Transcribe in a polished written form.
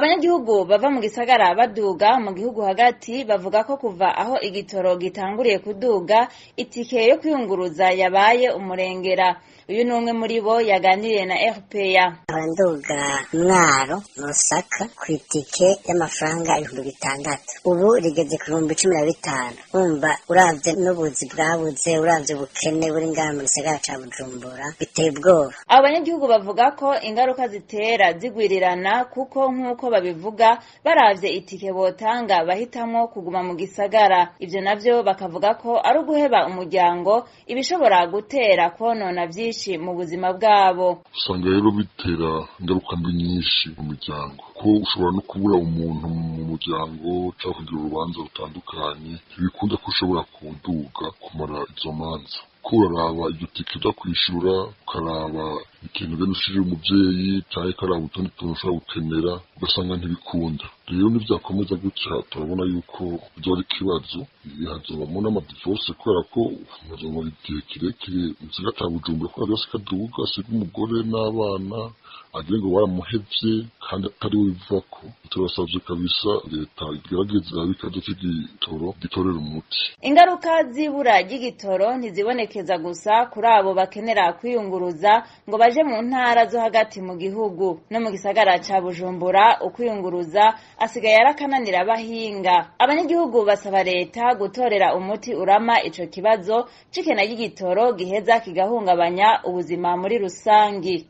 Abanyagihugu bava mu gisagara baduga mu gihugu hagati bavuga ko kuva aho igitoro gitanguriye kuduga itike yo kwiyunguruza yabaye umurengera. Uyu numwe muri bo yaganiriye na RPA. Abanduga Mwaro Musaka ku itike y'amafaranga 6,000 ubu rigeze ku 15,000. Umva uravye n'ubuzi bwabuze, uravye ubukene buri ngaha mu gisagara ca Bujumbura biteye ubwoba. Abanyagihugu bavuga ko ingaruka zitera zigwirirana kuko nk'uko babivuga baravye itike botanga bahitamo kuguma mu gisagara. Ivyo navyo bakavuga ko ari uguheba umuryango ibishobora gutera konona vyinshi mu buzima bwabo. Usanga rero bitera ingaruka mbi nyinshi mu miryango, ko ushobora no kubura umuntu mu muryango cyangwa kugira urubanza rutandukanye, ntibikunda ko ushobora kuduga kumara izo manza. Kuraraba iryo tike uza kwishura, ukaraba ikintu genda ushirira umuvyeyi canke karaba utundi tuntu ushobora gukenera, ugasanga ntibikunda. Rero nivyakomeza gutya turabona yuko bizoba ari ikibazo, hazobamwo n'amadivorce kubera ko hazomara igihe kirekire mu gisagara ca Bujumbura kubera vyose kaduga, asiga umugore n'abana agira ngo baramuhevye kandi atari we bivako. Turasavye kabisa leta igerageza bikaza c'igitoro gitorera umuti. Ingaruka z'ibura ry'igitoro ntizibonekeza gusa kuri abo bakenera kwiyunguruza ngo baje mu ntara zo hagati mu gihugu. No mu gisagara ca Bujumbura ukwiyunguruza asigaye arakananira abahinga. Abanyagihugu basaba leta gutorera umuti urama ico kibazo c'ikena ry'igitoro giheza kigahungabanya ubuzima muri rusangi.